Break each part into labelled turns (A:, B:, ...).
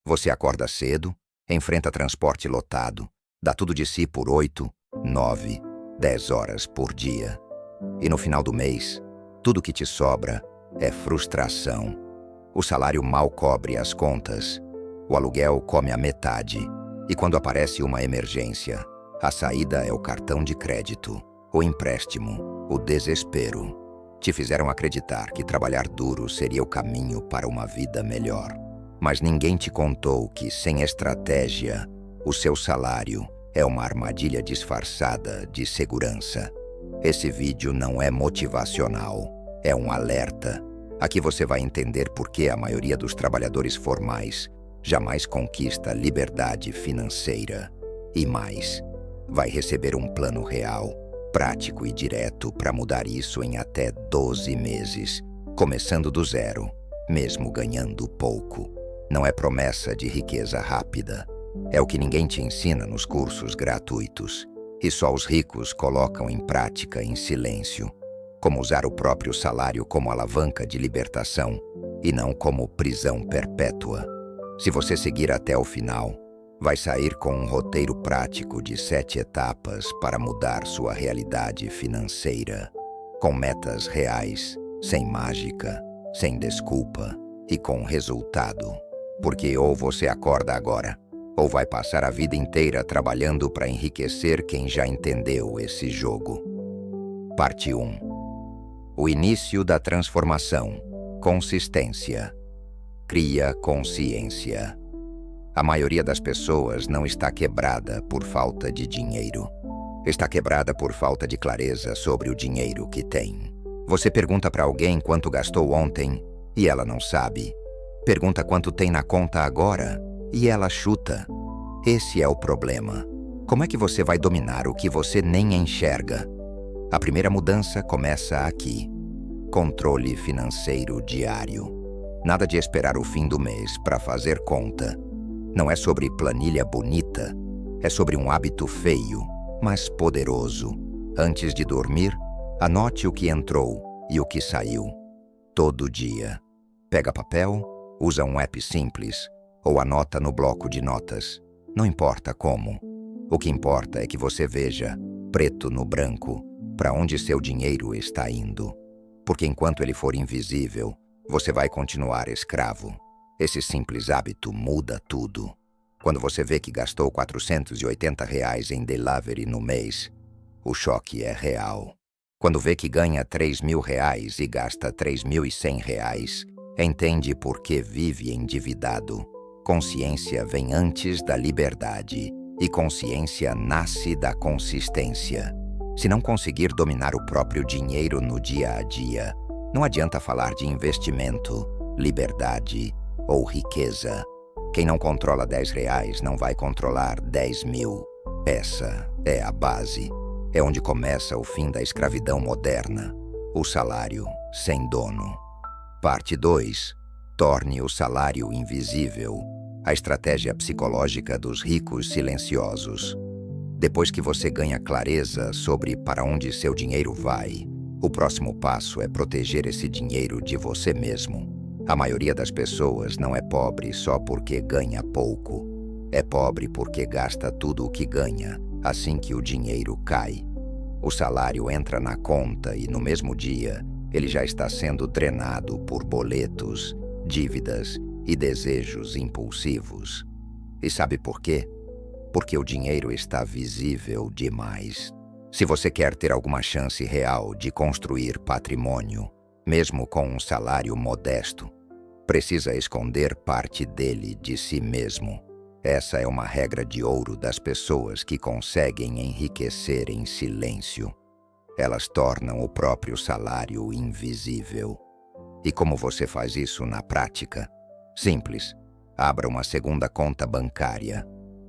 A: Você acorda cedo, enfrenta transporte lotado, dá tudo de si por 8, 9, 10 horas por dia. E no final do mês, tudo que te sobra é frustração. O salário mal cobre as contas, o aluguel come a metade, e quando aparece uma emergência, a saída é o cartão de crédito, o empréstimo, o desespero. Te fizeram acreditar que trabalhar duro seria o caminho para uma vida melhor. Mas ninguém te contou que, sem estratégia, o seu salário é uma armadilha disfarçada de segurança. Esse vídeo não é motivacional, é um alerta. Aqui você vai entender por que a maioria dos trabalhadores formais jamais conquista liberdade financeira. E mais, vai receber um plano real, prático e direto para mudar isso em até 12 meses, começando do zero, mesmo ganhando pouco. Não é promessa de riqueza rápida. É o que ninguém te ensina nos cursos gratuitos. E só os ricos colocam em prática em silêncio. Como usar o próprio salário como alavanca de libertação e não como prisão perpétua. Se você seguir até o final, vai sair com um roteiro prático de 7 etapas para mudar sua realidade financeira. Com metas reais, sem mágica, sem desculpa e com resultado. Porque ou você acorda agora, ou vai passar a vida inteira trabalhando para enriquecer quem já entendeu esse jogo. Parte 1. O início da transformação. Consistência. Cria consciência. A maioria das pessoas não está quebrada por falta de dinheiro. Está quebrada por falta de clareza sobre o dinheiro que tem. Você pergunta para alguém quanto gastou ontem e ela não sabe. Pergunta quanto tem na conta agora e ela chuta. Esse é o problema. Como é que você vai dominar o que você nem enxerga? A primeira mudança começa aqui. Controle financeiro diário. Nada de esperar o fim do mês para fazer conta. Não é sobre planilha bonita, é sobre um hábito feio, mas poderoso. Antes de dormir, anote o que entrou e o que saiu. Todo dia. Pega papel, usa um app simples ou anota no bloco de notas. Não importa como. O que importa é que você veja, preto no branco, para onde seu dinheiro está indo. Porque enquanto ele for invisível, você vai continuar escravo. Esse simples hábito muda tudo. Quando você vê que gastou R$480 em delivery no mês, o choque é real. Quando vê que ganha R$3.000 e gasta R$3.100, entende por que vive endividado. Consciência vem antes da liberdade, e consciência nasce da consistência. Se não conseguir dominar o próprio dinheiro no dia a dia, não adianta falar de investimento, liberdade ou riqueza. Quem não controla R$10 não vai controlar 10.000. Essa é a base. É onde começa o fim da escravidão moderna. O salário sem dono. Parte 2. Torne o salário invisível. A estratégia psicológica dos ricos silenciosos. Depois que você ganha clareza sobre para onde seu dinheiro vai, o próximo passo é proteger esse dinheiro de você mesmo. A maioria das pessoas não é pobre só porque ganha pouco. É pobre porque gasta tudo o que ganha assim que o dinheiro cai. O salário entra na conta e no mesmo dia ele já está sendo drenado por boletos, dívidas e desejos impulsivos. E sabe por quê? Porque o dinheiro está visível demais. Se você quer ter alguma chance real de construir patrimônio, mesmo com um salário modesto, precisa esconder parte dele de si mesmo. Essa é uma regra de ouro das pessoas que conseguem enriquecer em silêncio. Elas tornam o próprio salário invisível. E como você faz isso na prática? Simples. Abra uma segunda conta bancária.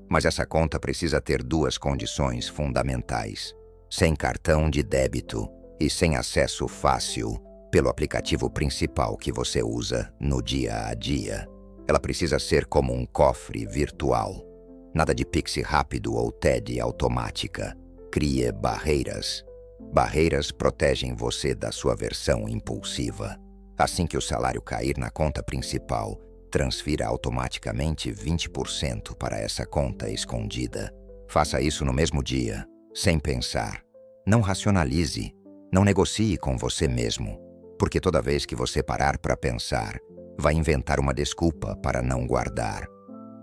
A: Mas essa conta precisa ter 2 condições fundamentais. Sem cartão de débito e sem acesso fácil pelo aplicativo principal que você usa no dia a dia. Ela precisa ser como um cofre virtual. Nada de Pix rápido ou TED automática. Crie barreiras. Barreiras protegem você da sua versão impulsiva. Assim que o salário cair na conta principal, Transfira automaticamente 20% para essa conta escondida. Faça isso no mesmo dia, sem pensar. Não racionalize, não negocie com você mesmo, porque toda vez que você parar para pensar, vai inventar uma desculpa para não guardar.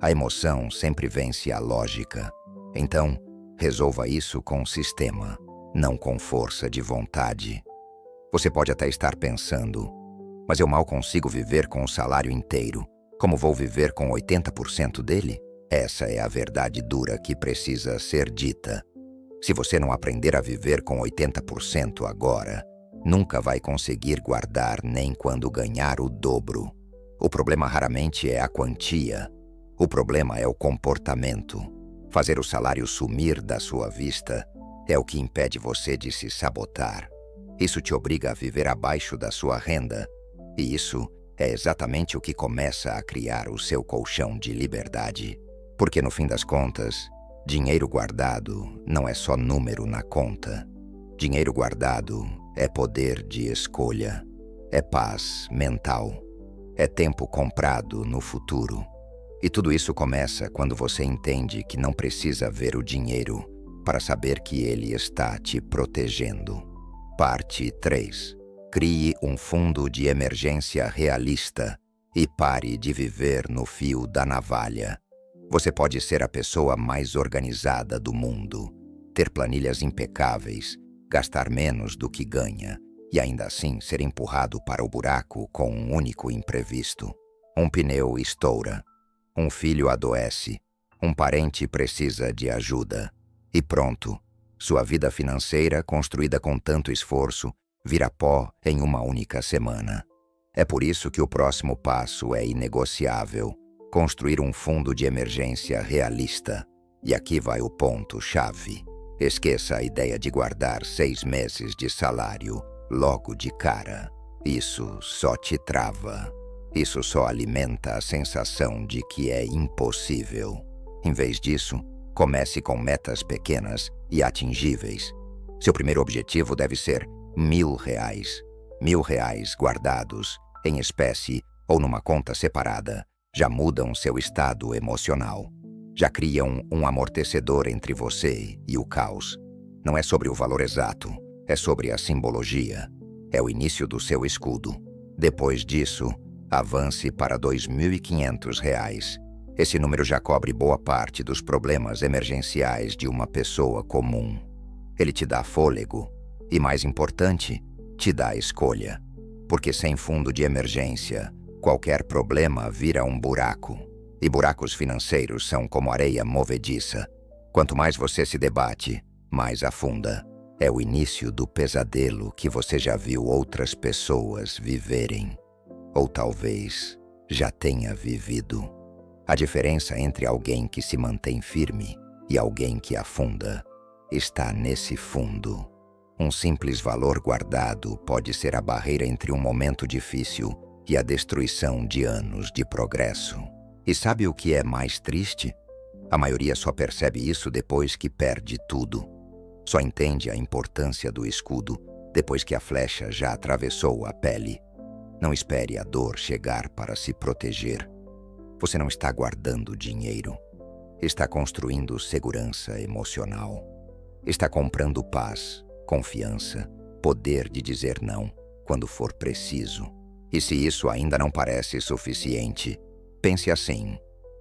A: A emoção sempre vence a lógica. Então, resolva isso com sistema, não com força de vontade. Você pode até estar pensando, mas eu mal consigo viver com o salário inteiro. Como vou viver com 80% dele? Essa é a verdade dura que precisa ser dita. Se você não aprender a viver com 80% agora, nunca vai conseguir guardar nem quando ganhar o dobro. O problema raramente é a quantia. O problema é o comportamento. Fazer o salário sumir da sua vista é o que impede você de se sabotar. Isso te obriga a viver abaixo da sua renda, e isso é exatamente o que começa a criar o seu colchão de liberdade. Porque no fim das contas, dinheiro guardado não é só número na conta. Dinheiro guardado é poder de escolha, é paz mental, é tempo comprado no futuro. E tudo isso começa quando você entende que não precisa ver o dinheiro para saber que ele está te protegendo. Parte 3. Crie um fundo de emergência realista e pare de viver no fio da navalha. Você pode ser a pessoa mais organizada do mundo, ter planilhas impecáveis, gastar menos do que ganha e ainda assim ser empurrado para o buraco com um único imprevisto. Um pneu estoura. Um filho adoece, um parente precisa de ajuda. E pronto, sua vida financeira, construída com tanto esforço, vira pó em uma única semana. É por isso que o próximo passo é inegociável: construir um fundo de emergência realista. E aqui vai o ponto-chave. Esqueça a ideia de guardar 6 meses de salário logo de cara. Isso só te trava. Isso só alimenta a sensação de que é impossível. Em vez disso, comece com metas pequenas e atingíveis. Seu primeiro objetivo deve ser R$1.000. R$1.000 guardados, em espécie ou numa conta separada, já mudam seu estado emocional. Já criam um amortecedor entre você e o caos. Não é sobre o valor exato, é sobre a simbologia. É o início do seu escudo. Depois disso, avance para R$2.500. Esse número já cobre boa parte dos problemas emergenciais de uma pessoa comum. Ele te dá fôlego e, mais importante, te dá escolha. Porque sem fundo de emergência, qualquer problema vira um buraco. E buracos financeiros são como areia movediça. Quanto mais você se debate, mais afunda. É o início do pesadelo que você já viu outras pessoas viverem. Ou talvez já tenha vivido. A diferença entre alguém que se mantém firme e alguém que afunda está nesse fundo. Um simples valor guardado pode ser a barreira entre um momento difícil e a destruição de anos de progresso. E sabe o que é mais triste? A maioria só percebe isso depois que perde tudo. Só entende a importância do escudo depois que a flecha já atravessou a pele. Não espere a dor chegar para se proteger. Você não está guardando dinheiro. Está construindo segurança emocional. Está comprando paz, confiança, poder de dizer não quando for preciso. E se isso ainda não parece suficiente, pense assim: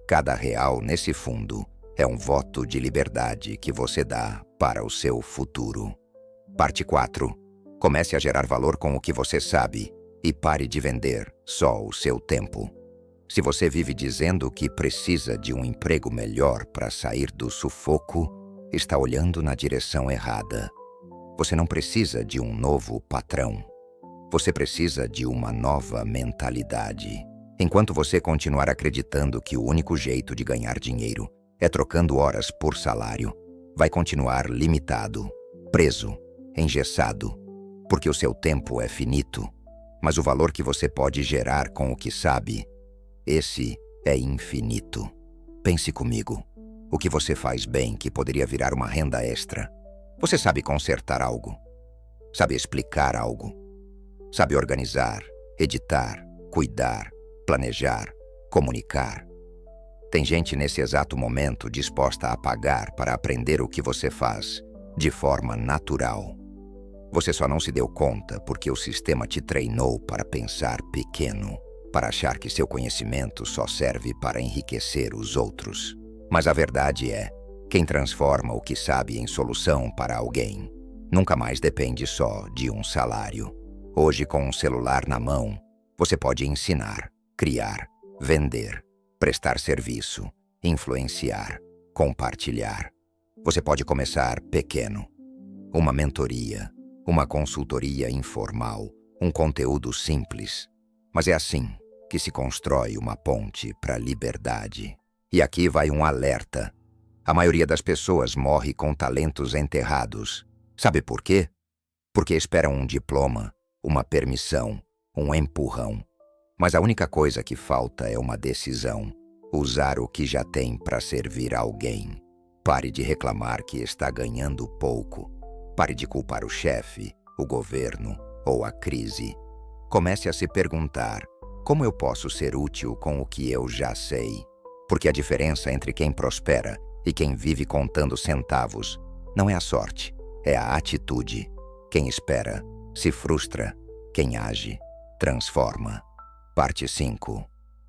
A: cada real nesse fundo é um voto de liberdade que você dá para o seu futuro. Parte 4. Comece a gerar valor com o que você sabe e pare de vender só o seu tempo. Se você vive dizendo que precisa de um emprego melhor para sair do sufoco, está olhando na direção errada. Você não precisa de um novo patrão. Você precisa de uma nova mentalidade. Enquanto você continuar acreditando que o único jeito de ganhar dinheiro é trocando horas por salário, vai continuar limitado, preso, engessado, porque o seu tempo é finito. Mas o valor que você pode gerar com o que sabe, esse é infinito. Pense comigo. O que você faz bem que poderia virar uma renda extra? Você sabe consertar algo? Sabe explicar algo? Sabe organizar, editar, cuidar, planejar? comunicar. Tem gente nesse exato momento disposta a pagar para aprender o que você faz, de forma natural. Você só não se deu conta porque o sistema te treinou para pensar pequeno, para achar que seu conhecimento só serve para enriquecer os outros. Mas a verdade é, quem transforma o que sabe em solução para alguém nunca mais depende só de um salário. Hoje, com um celular na mão, você pode ensinar, criar, vender, prestar serviço, influenciar, compartilhar. Você pode começar pequeno. Uma mentoria, uma consultoria informal, um conteúdo simples. Mas é assim que se constrói uma ponte para a liberdade. E aqui vai um alerta. A maioria das pessoas morre com talentos enterrados. Sabe por quê? Porque esperam um diploma, uma permissão, um empurrão. Mas a única coisa que falta é uma decisão. Usar o que já tem para servir alguém. Pare de reclamar que está ganhando pouco. Pare de culpar o chefe, o governo ou a crise. Comece a se perguntar: como eu posso ser útil com o que eu já sei? Porque a diferença entre quem prospera e quem vive contando centavos não é a sorte, é a atitude. Quem espera se frustra, quem age transforma. Parte 5.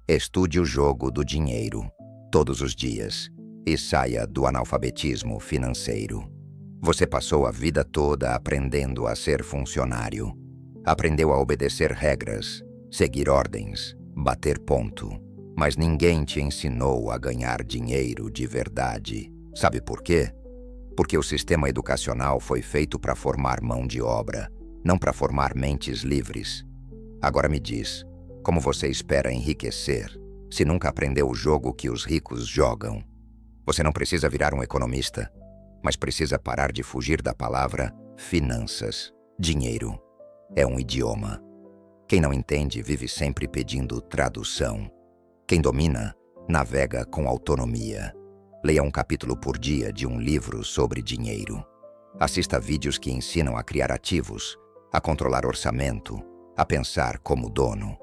A: Estude o jogo do dinheiro todos os dias e saia do analfabetismo financeiro. Você passou a vida toda aprendendo a ser funcionário. Aprendeu a obedecer regras, seguir ordens, bater ponto. Mas ninguém te ensinou a ganhar dinheiro de verdade. Sabe por quê? Porque o sistema educacional foi feito para formar mão de obra, não para formar mentes livres. Agora me diz, como você espera enriquecer se nunca aprendeu o jogo que os ricos jogam? Você não precisa virar um economista, mas precisa parar de fugir da palavra finanças. Dinheiro é um idioma. Quem não entende vive sempre pedindo tradução. Quem domina, navega com autonomia. Leia um capítulo por dia de um livro sobre dinheiro. Assista vídeos que ensinam a criar ativos, a controlar orçamento, a pensar como dono.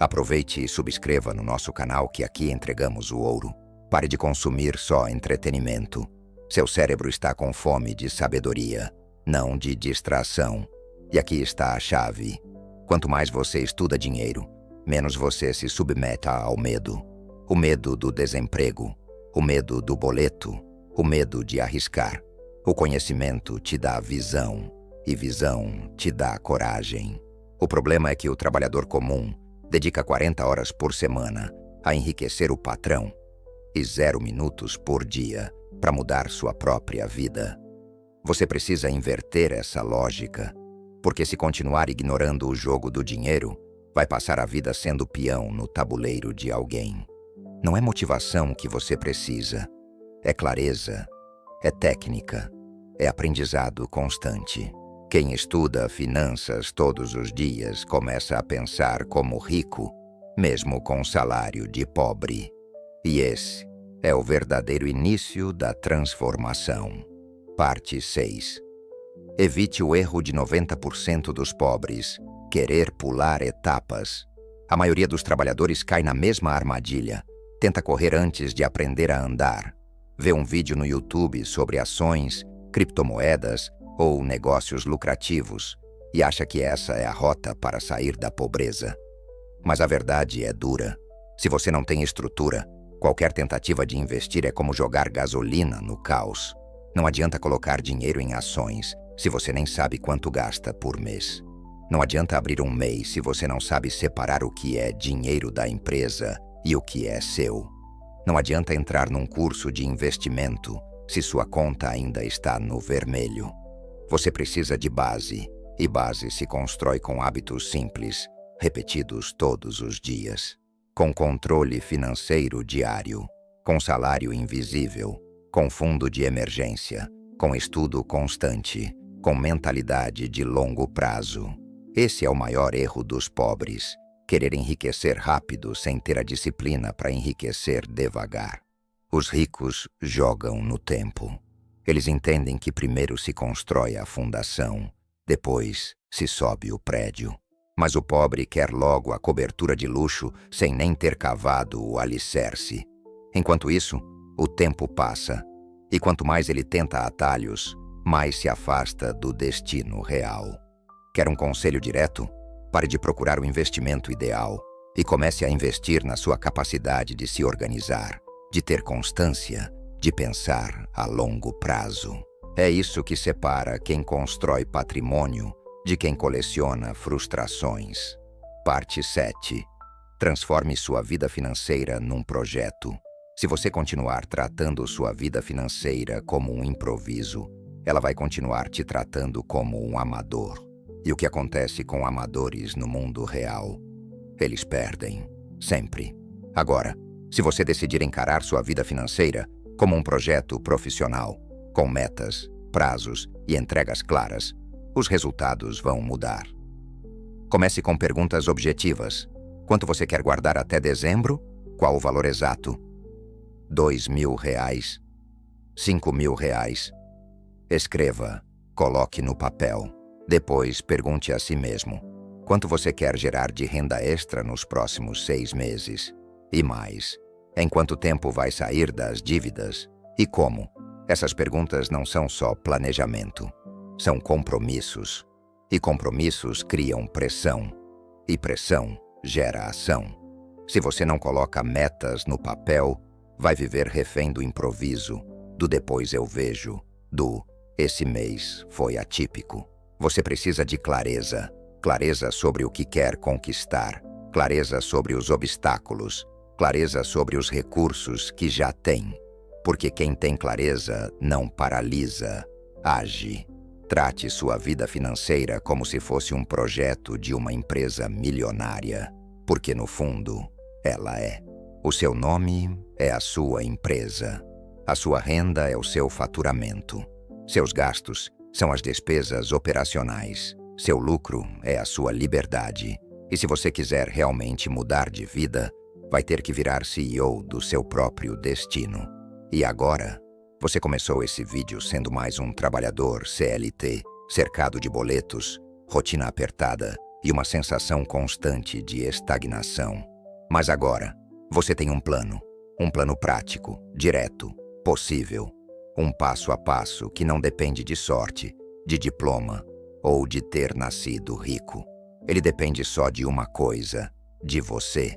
A: Aproveite e subscreva no nosso canal que aqui entregamos o ouro. Pare de consumir só entretenimento. Seu cérebro está com fome de sabedoria, não de distração. E aqui está a chave. Quanto mais você estuda dinheiro, menos você se submeta ao medo. O medo do desemprego, o medo do boleto, o medo de arriscar. O conhecimento te dá visão, e visão te dá coragem. O problema é que o trabalhador comum dedica 40 horas por semana a enriquecer o patrão e 0 minutos por dia para mudar sua própria vida. Você precisa inverter essa lógica, porque se continuar ignorando o jogo do dinheiro, vai passar a vida sendo peão no tabuleiro de alguém. Não é motivação que você precisa, é clareza, é técnica, é aprendizado constante. Quem estuda finanças todos os dias começa a pensar como rico, mesmo com salário de pobre. E esse é o verdadeiro início da transformação. Parte 6. Evite o erro de 90% dos pobres, querer pular etapas. A maioria dos trabalhadores cai na mesma armadilha. Tenta correr antes de aprender a andar. Vê um vídeo no YouTube sobre ações, criptomoedas ou negócios lucrativos e acha que essa é a rota para sair da pobreza. Mas a verdade é dura. Se você não tem estrutura, qualquer tentativa de investir é como jogar gasolina no caos. Não adianta colocar dinheiro em ações se você nem sabe quanto gasta por mês. Não adianta abrir um MEI se você não sabe separar o que é dinheiro da empresa e o que é seu. Não adianta entrar num curso de investimento se sua conta ainda está no vermelho. Você precisa de base, e base se constrói com hábitos simples, repetidos todos os dias. Com controle financeiro diário, com salário invisível, com fundo de emergência, com estudo constante, com mentalidade de longo prazo. Esse é o maior erro dos pobres, querer enriquecer rápido sem ter a disciplina para enriquecer devagar. Os ricos jogam no tempo. Eles entendem que primeiro se constrói a fundação, depois se sobe o prédio. Mas o pobre quer logo a cobertura de luxo sem nem ter cavado o alicerce. Enquanto isso, o tempo passa, e quanto mais ele tenta atalhos, mais se afasta do destino real. Quer um conselho direto? Pare de procurar o investimento ideal e comece a investir na sua capacidade de se organizar, de ter constância, de pensar a longo prazo. É isso que separa quem constrói patrimônio de quem coleciona frustrações. Parte 7. Transforme sua vida financeira num projeto. Se você continuar tratando sua vida financeira como um improviso, ela vai continuar te tratando como um amador. E o que acontece com amadores no mundo real? Eles perdem, sempre. Agora, se você decidir encarar sua vida financeira como um projeto profissional, com metas, prazos e entregas claras, os resultados vão mudar. Comece com perguntas objetivas. Quanto você quer guardar até dezembro? Qual o valor exato? R$2.000? R$5.000? Escreva, coloque no papel. Depois, pergunte a si mesmo: quanto você quer gerar de renda extra nos próximos 6 meses? E mais, em quanto tempo vai sair das dívidas? E como? Essas perguntas não são só planejamento, são compromissos. E compromissos criam pressão. E pressão gera ação. Se você não coloca metas no papel, vai viver refém do improviso, do depois eu vejo, do esse mês foi atípico. Você precisa de clareza. Clareza sobre o que quer conquistar. Clareza sobre os obstáculos. Clareza sobre os recursos que já tem. Porque quem tem clareza não paralisa, age. Trate sua vida financeira como se fosse um projeto de uma empresa milionária, porque no fundo, ela é. O seu nome é a sua empresa. A sua renda é o seu faturamento. Seus gastos são as despesas operacionais. Seu lucro é a sua liberdade. E se você quiser realmente mudar de vida, vai ter que virar CEO do seu próprio destino. E agora? Você começou esse vídeo sendo mais um trabalhador CLT, cercado de boletos, rotina apertada e uma sensação constante de estagnação. Mas agora, você tem um plano prático, direto, possível. Um passo a passo que não depende de sorte, de diploma ou de ter nascido rico. Ele depende só de uma coisa, de você.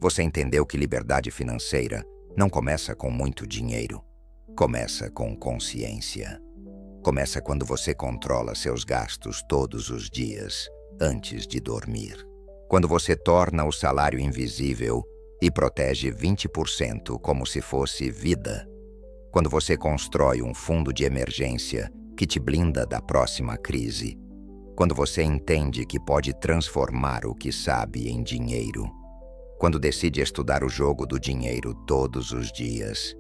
A: Você entendeu que liberdade financeira não começa com muito dinheiro. Começa com consciência. Começa quando você controla seus gastos todos os dias, antes de dormir. Quando você torna o salário invisível e protege 20% como se fosse vida. Quando você constrói um fundo de emergência que te blinda da próxima crise. Quando você entende que pode transformar o que sabe em dinheiro. Quando decide estudar o jogo do dinheiro todos os dias.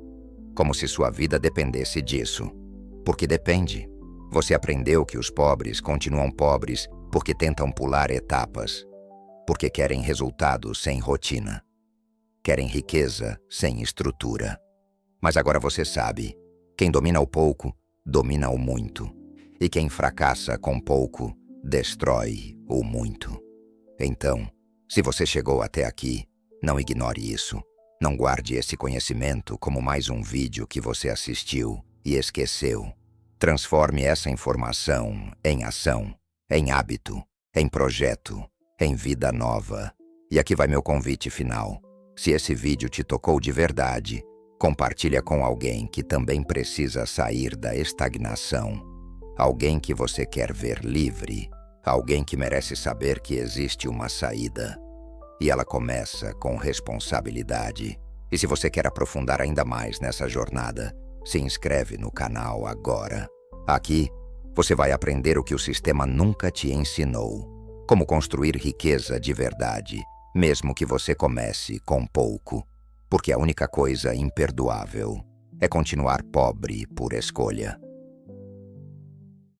A: Como se sua vida dependesse disso. Porque depende. Você aprendeu que os pobres continuam pobres porque tentam pular etapas. Porque querem resultados sem rotina. Querem riqueza sem estrutura. Mas agora você sabe, quem domina o pouco, domina o muito. E quem fracassa com pouco, destrói o muito. Então, se você chegou até aqui, não ignore isso. Não guarde esse conhecimento como mais um vídeo que você assistiu e esqueceu. Transforme essa informação em ação, em hábito, em projeto, em vida nova. E aqui vai meu convite final. Se esse vídeo te tocou de verdade, compartilha com alguém que também precisa sair da estagnação. Alguém que você quer ver livre. Alguém que merece saber que existe uma saída. E ela começa com responsabilidade. E se você quer aprofundar ainda mais nessa jornada, se inscreve no canal agora. Aqui, você vai aprender o que o sistema nunca te ensinou. Como construir riqueza de verdade, mesmo que você comece com pouco. Porque a única coisa imperdoável é continuar pobre por escolha.